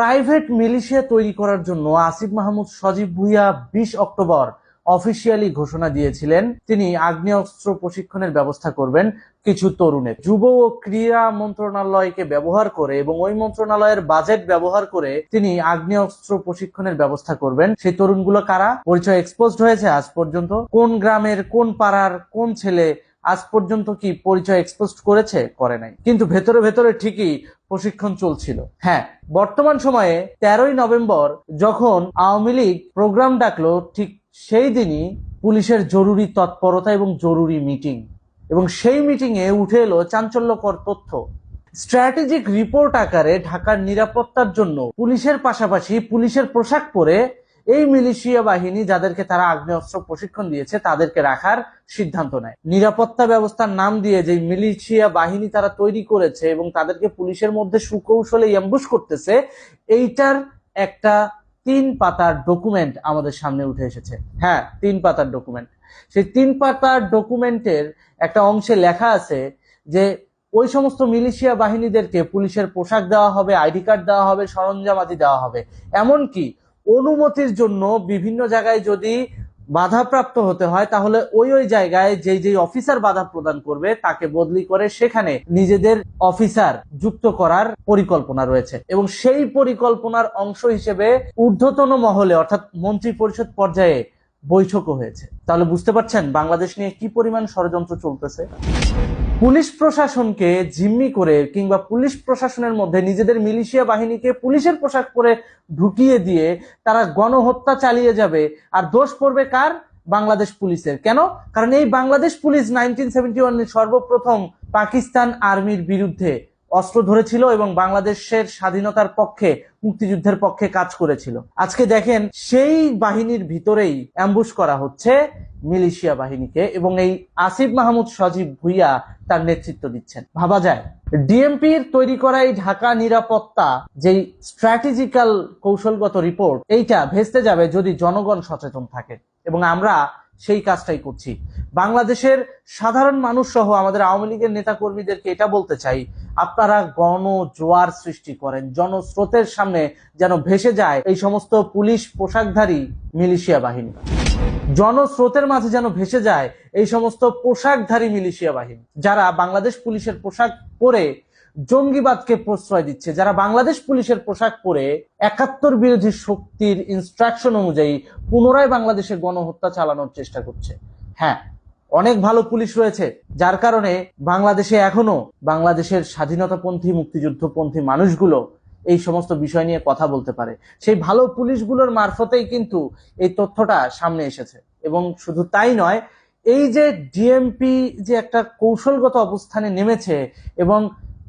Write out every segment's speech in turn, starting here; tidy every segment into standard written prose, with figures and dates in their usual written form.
Private militia তৈরি করার জন্য আসিফ মাহমুদ সজীব ভুঁইয়া 20 অক্টোবর অফিসিয়ালি ঘোষণা দিয়েছিলেন তিনি আগ্নেয়াস্ত্র প্রশিক্ষণের ব্যবস্থা করবেন কিছু তরুণের। যুব ও ক্রীড়া মন্ত্রণালয়কে ব্যবহার করে এবং ওই মন্ত্রণালয়ের বাজেট ব্যবহার করে তিনি আগ্নেয়াস্ত্র প্রশিক্ষণের ব্যবস্থা করবেন। সেই তরুণগুলো কারা? পরিচয় এক্সপোজড হয়েছে আজ পর্যন্ত? কোন গ্রামের, কোন পাড়ার, কোন ছেলে আজ পর্যন্ত কি পরিচয় এক্সপোজ করেছে? করে নাই। কিন্তু ভেতরে ভেতরে ঠিকই প্রশিক্ষণ চলছিল। হ্যাঁ, বর্তমান সময়ে 13ই নভেম্বর যখন আওয়ামী লীগ প্রোগ্রাম ডাকলো, ঠিক সেই দিনই পুলিশের জরুরি তৎপরতা এবং জরুরি মিটিং, এবং সেই মিটিং এ উঠে এলো চাঞ্চল্যকর তথ্য। স্ট্র্যাটেজিক রিপোর্ট আকারে ঢাকার নিরাপত্তার জন্য পুলিশের পাশাপাশি পুলিশের পোশাক পরে এই মিলিশিয়া বাহিনী যাদেরকে তারা আগ্নেয়াস্ত্র প্রশিক্ষণ দিয়েছে তাদেরকে রাখার সিদ্ধান্ত নেয়। নিরাপত্তা ব্যবস্থার নাম দিয়ে যে মিলিশিয়া বাহিনী তারা তৈরি করেছে এবং তাদেরকে পুলিশের মধ্যে সুকৌশলে অ্যাম্বুশ করতেছে, এইটার একটা 3 পাতার ডকুমেন্ট আমাদের সামনে উঠে এসেছে। হ্যাঁ, 3 পাতার ডকুমেন্ট। সেই 3 পাতার ডকুমেন্টের একটা অংশে লেখা আছে যে ওই সমস্ত মিলিশিয়া বাহিনীদেরকে পুলিশের পোশাক দেওয়া হবে, আইডি কার্ড দেওয়া হবে, সরঞ্জামাদি দেওয়া হবে। এমনকি অনুমতির জন্য বিভিন্ন জায়গায় যদি বাধাপ্রাপ্ত হতে হয় তাহলে ওই জায়গায় যেই অফিসার বাধা প্রদান করবে তাকে বদলি করে সেখানে নিজেদের অফিসার যুক্ত করার পরিকল্পনা রয়েছে। এবং সেই পরিকল্পনার অংশ হিসেবে ঊর্ধ্বতন মহলে অর্থাৎ মন্ত্রী পরিষদ পর্যায়ে বৈঠকও হয়েছে। তাহলে বুঝতে পারছেন বাংলাদেশ নিয়ে কি পরিমাণ ষড়যন্ত্র চলতেছে। পুলিশ প্রশাসনকে জিম্মি করে কিংবা পুলিশ প্রশাসনের মধ্যে নিজেদের মিলিশিয়া বাহিনীকে পুলিশের পোশাক পরে ঢুকিয়ে দিয়ে তারা গণহত্যা চালিয়ে যাবে, আর দোষ পড়বে কার? বাংলাদেশ পুলিশের। কেন? কারণ এই বাংলাদেশ পুলিশ 1971 সর্বপ্রথম পাকিস্তান আর্মির বিরুদ্ধে অস্ত্র ধরেছিল এবং বাংলাদেশের স্বাধীনতার পক্ষে, মুক্তিযুদ্ধের পক্ষে কাজ করেছিল। আজকে দেখেন সেই বাহিনীর ভিতরেই অ্যাম্বুশ করা হচ্ছে মিলিশিয়া বাহিনীকে, এবং এই আসিফ মাহমুদ সজীব ভুঁইয়া তার নেতৃত্ব দিচ্ছেন। ভাবা যায় ডিএমপির তৈরি করা এই ঢাকা নিরাপত্তা যেই স্ট্র্যাটেজিক্যাল কৌশলগত রিপোর্ট, এইটা ভেস্তে যাবে যদি জনগণ সচেতন থাকে, এবং আমরা সেই কাজটাই করছি। বাংলাদেশের সাধারণ মানুষ সহ আমাদের আওয়ামী লীগের নেতা কর্মীদেরকে এটা বলতে চাই, আপনারা গণ জোয়ার সৃষ্টি করেন, জনস্রোতের সামনে যেন ভেসে যায় এই সমস্ত পুলিশ পোশাকধারী মিলিশিয়া বাহিনী, জনস্রোতের মাঝে যেন ভেসে যায় এই সমস্ত পোশাকধারী মিলিশিয়া বাহিনী, যারা বাংলাদেশ পুলিশের পোশাক পরে জঙ্গিবাদকে প্রশ্রয় দিচ্ছে, যারা বাংলাদেশ পুলিশের পোশাক পরে 71 বিরোধী শক্তির ইনস্ট্রাকশন অনুযায়ী পুনরায় বাংলাদেশে গণহত্যা চালানোর চেষ্টা করছে। হ্যাঁ, অনেক ভালো পুলিশ রয়েছে, যার কারণে বাংলাদেশে এখনো বাংলাদেশের স্বাধীনতাপন্থী, মুক্তিযুদ্ধপন্থী মানুষগুলো এই সমস্ত বিষয় নিয়ে কথা বলতে পারে। সেই ভালো পুলিশগুলোর মারফতেই কিন্তু এই তথ্যটা সামনে এসেছে। এবং শুধু তাই নয়, এই যে ডিএমপি যে একটা কৌশলগত অবস্থানে নেমেছে এবং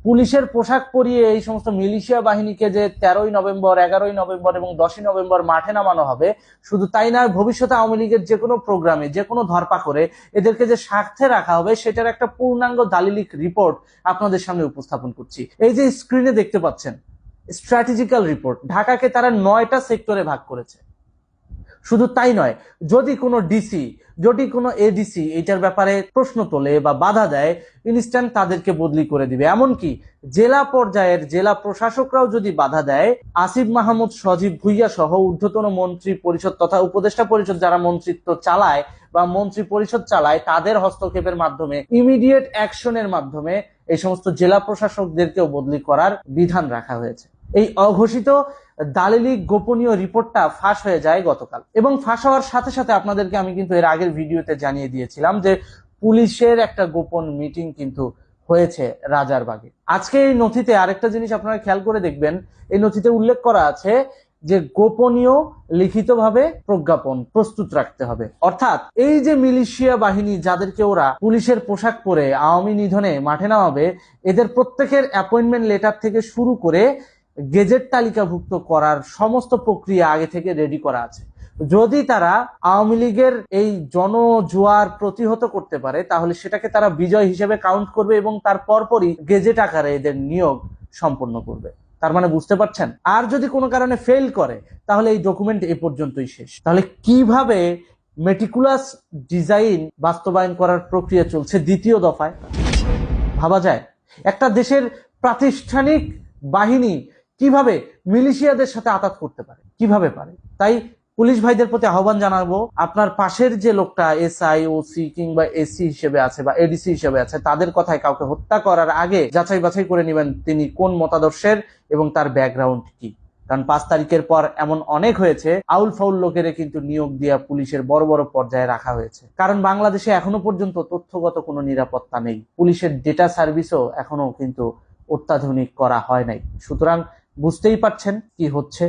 পুলিশের পোশাক পরিয়ে এই সমস্ত মিলিশিয়া বাহিনীকে যে 13ই নভেম্বর, 11ই নভেম্বর এবং 10ই নভেম্বর মাঠে নামানো হবে, শুধু তাই নয়, ভবিষ্যতে আওয়ামী লীগের যে কোনো প্রোগ্রামে, যে কোনো ধরপাকড়ে এদেরকে যে স্বার্থে রাখা হবে সেটার একটা পূর্ণাঙ্গ দালিলিক রিপোর্ট আপনাদের সামনে উপস্থাপন করছি। এই যে স্ক্রিনে দেখতে পাচ্ছেন স্ট্র্যাটেজিক্যাল রিপোর্ট, ঢাকাকে তারা 9টা সেক্টরে ভাগ করেছে। শুধু তাই নয়, যদি কোনো ডিসি, যদি কোনো এডিসি এটার ব্যাপারে প্রশ্ন তোলে বা বাধা দেয়, ইনস্ট্যান্ট তাদেরকে বদলি করে দিবে। এমনকি জেলা পর্যায়ের জেলা প্রশাসকরাও যদি বাধা দেয়, আসিফ মাহমুদ সজীব ভুঁইয়া সহ ঊর্ধ্বতন মন্ত্রী পরিষদ তথা উপদেষ্টা পরিষদ যারা মন্ত্রিত্ব চালায় বা মন্ত্রী পরিষদ চালায়, তাদের হস্তক্ষেপের মাধ্যমে, ইমিডিয়েট অ্যাকশনের মাধ্যমে এই সমস্ত জেলা প্রশাসকদেরকেও বদলি করার বিধান রাখা হয়েছে। এই অঘোষিত দালিলিক গোপনীয় রিপোর্টটা ফাঁস হয়ে যায় গতকাল, এবং ফাঁস হওয়ার সাথে সাথে আপনাদেরকে আমি কিন্তু এর আগের ভিডিওতে জানিয়ে দিয়েছিলাম যে পুলিশের একটা গোপন মিটিং কিন্তু হয়েছে রাজারবাগে। আজকে এই নথিতে আরেকটা জিনিস আপনারা খেয়াল করে দেখবেন, এই নথিতে উল্লেখ করা আছে যে গোপনীয় লিখিতভাবে প্রজ্ঞাপন প্রস্তুত রাখতে হবে। অর্থাৎ এই যে মিলিশিয়া বাহিনী যাদেরকে ওরা পুলিশের পোশাক পরে আওয়ামী নিধনে মাঠে নামাবে, এদের প্রত্যেকের অ্যাপয়েন্টমেন্ট লেটার থেকে শুরু করে গেজেট তালিকাভুক্ত করার সমস্ত প্রক্রিয়া আগে থেকে রেডি করা আছে। যদি তারা আওয়ামী লীগের এই জনজোয়ার প্রতিহত করতে পারে তাহলে সেটাকে তারা বিজয় হিসেবে কাউন্ট করবে এবং তার পরপরই গেজেট আকারে এদের নিয়োগ সম্পন্ন করবে। তার মানে বুঝতে পারছেন, আর যদি কোনো কারণে ফেল করে তাহলে এই ডকুমেন্ট এ পর্যন্তই শেষ। তাহলে কিভাবে মেটিকুলাস ডিজাইন বাস্তবায়ন করার প্রক্রিয়া চলছে দ্বিতীয় দফায়? ভাবা যায় একটা দেশের প্রাতিষ্ঠানিক বাহিনী কিভাবে মিলিশিয়াদের সাথে আঁতাত করতে পারে, কিভাবে পারে? তাই পুলিশ ভাইদের প্রতি আহ্বান জানাবো, আপনার পাশের যে লোকটা এসআই, ওসি কিংবা এসি হিসেবে আছে বা এডিসি হিসেবে আছে, তাদের কথায় কাউকে হত্যা করার আগে যাচাই বাছাই করে নেবেন তিনি কোন মতাদর্শের এবং তার ব্যাকগ্রাউন্ড কি। কারণ 5 তারিখের পর এমন অনেক হয়েছে, আউল ফাউল লোকের কিন্তু নিয়োগ দিয়া পুলিশের বড় বড় পর্যায়ে রাখা হয়েছে। কারণ বাংলাদেশে এখনো পর্যন্ত তথ্যগত কোনো নিরাপত্তা নেই, পুলিশের ডেটা সার্ভিসও এখনো কিন্তু অত্যাধুনিক করা হয় নাই। সুতরাং বুঝতেই পারছেন কি হচ্ছে।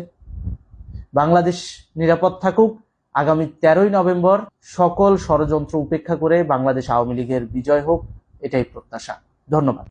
বাংলাদেশ নিরাপদ থাকুক। আগামী 13ই নভেম্বর সকল ষড়যন্ত্র উপেক্ষা করে বাংলাদেশ আওয়ামী লীগের বিজয় হোক, এটাই প্রত্যাশা। ধন্যবাদ।